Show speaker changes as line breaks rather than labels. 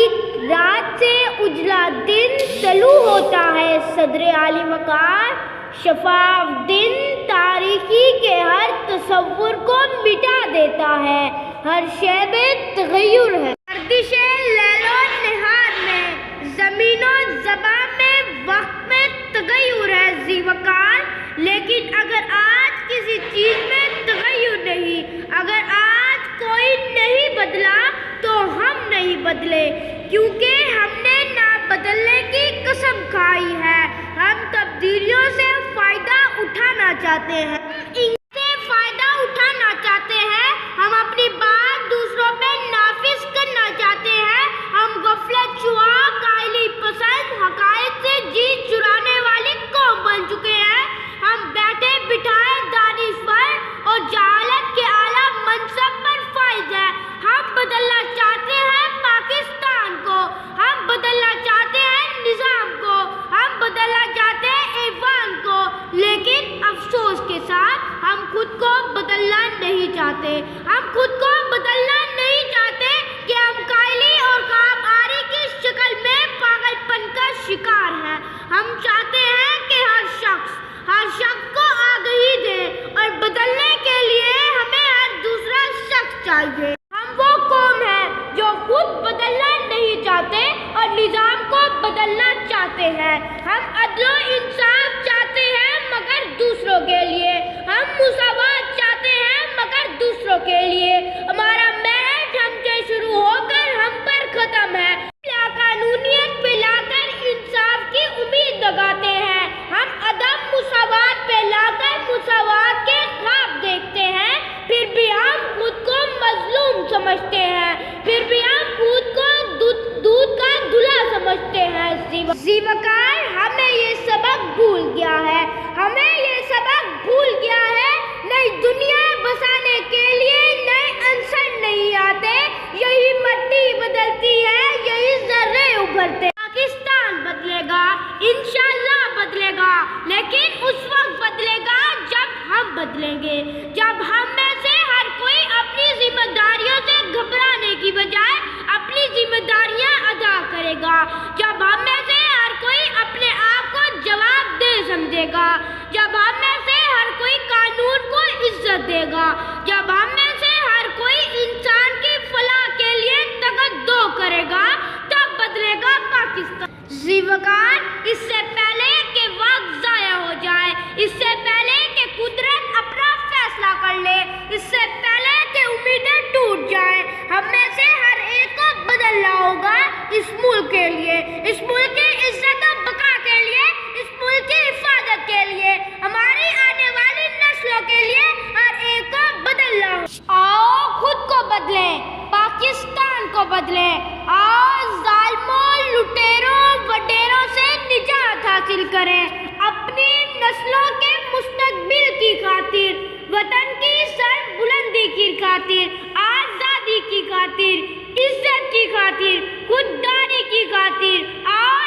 تاریک رات سے اجلا دن طلوع ہوتا ہے، صدر عالی وقار شفاف دن تاریکی کے ہر تصور کو مٹا دیتا ہے، ہر شے میں تغیر ہے، گردش لیل و نہار میں، زمین و زبان میں، وقت میں تغیر ہے ذی وقار۔ لیکن اگر آج کسی چیز میں تغیر نہیں، اگر آج کوئی نہیں بدلا تو ہم نہیں بدلے، کیونکہ ہم نے نہ بدلنے کی قسم کھائی ہے۔ ہم تبدیلیوں سے فائدہ اٹھانا چاہتے ہیں، ان سے فائدہ اٹھانا چاہتے ہیں، ہم اپنی بات دوسروں پہ نافذ کرنا چاہتے ہیں، ہم غفلت شعا قائلی پسند حقائق سے جی چرانے والی قوم بن چکے ہیں، ہم بیٹھے بٹھائے دانشور اور جہالت کے اعلیٰ منصب پر فائز ہیں۔ ہم بدلنا چاہتے ہیں پاکستان کو، ہم بدلنا چاہتے ہیں نظام کو، ہم بدلنا چاہتے ہیں ایوان کو، لیکن افسوس کے ساتھ ہم خود کو بدلنا نہیں چاہتے، ہم خود کو بدلنا نہیں چاہتے کہ ہم قائلی اور خواب آری کی شکل میں پاگل پن کا شکار ہیں۔ ہم چاہتے ہیں کہ ہر شخص کو آگہی دے اور بدلنے کے لیے ہمیں ہر دوسرا شخص چاہیے۔ ہم وہ قوم ہیں جو خود بدلنا نہیں چاہتے اور نظام کو بدلنا چاہتے ہیں، ہم عدل و انصاف چاہتے ہیں مگر دوسروں کے لیے، ہم مساوات چاہتے ہیں مگر دوسروں کے لیے، ہمارا محنت ہم سے شروع ہو کر ہم پر ختم ہے، لا قانونیت پہ لا کر انصاف کی امید لگاتے ہیں، ہم عدم مساوات پہ لا کر مساوات کے خواب دیکھتے ہیں، پھر بھی ہم خود کو مظلوم سمجھتے ہیں، پھر بھی ہم خود کو دودھ کا دھلا سمجھتے ہیں۔ ذی وقار ہمیں یہ سبق بھول گیا ہے، ہمیں یہ سبق بھول گیا ہے، نئی دنیا بسانے کے لیے نئے عنصر نہیں آتے، یہی مٹی بدلتی ہے، یہی ذرے ابھرتے۔ پاکستان بدلے گا، انشاءاللہ بدلے گا، لیکن اس وقت بدلے گا جب ہم بدلیں گے، جب ہم میں سے ہر کوئی اپنی ذمہ داریوں سے گھبرانے کی بجائے اپنی ذمہ داریاں ادا کرے گا، جب ہم میں سے ہر کوئی اپنے آپ کو جواب دہ سمجھے گا، جب ہم میں سے ہر کوئی قانون کو عزت دے گا، جب ہم میں سے ہر کوئی انسان کی فلاح کے لیے تقدو کرے گا، تب بدلے گا پاکستان۔ ذی وقار اس سے پہلے کہ وقت ضائع ہو جائے، اس سے پہلے کہ قدرت اپنا فیصلہ کر لے، اس سے پہلے کہ امیدیں ٹوٹ جائیں، ہم میں سے ہر ایک کو بدلنا ہوگا اس ملک کے لیے، اس ملک کی عزت و بقا کے لیے، اس ملک کی حفاظت کے لیے، ہماری آنے والی نسلوں کے لیے ہر ایک کو بدلنا ہوگا۔ آؤ خود کو بدلیں، پاکستان کو بدلیں، آؤ ظالموں لٹیروں وڈیروں سے نجات حاصل کریں، اپنی نسلوں کے مستقبل کی خاطر، وطن کی سر بلندی کی خاطر، آزادی کی خاطر، عزت کی خاطر، خودداری کی خاطر، آؤ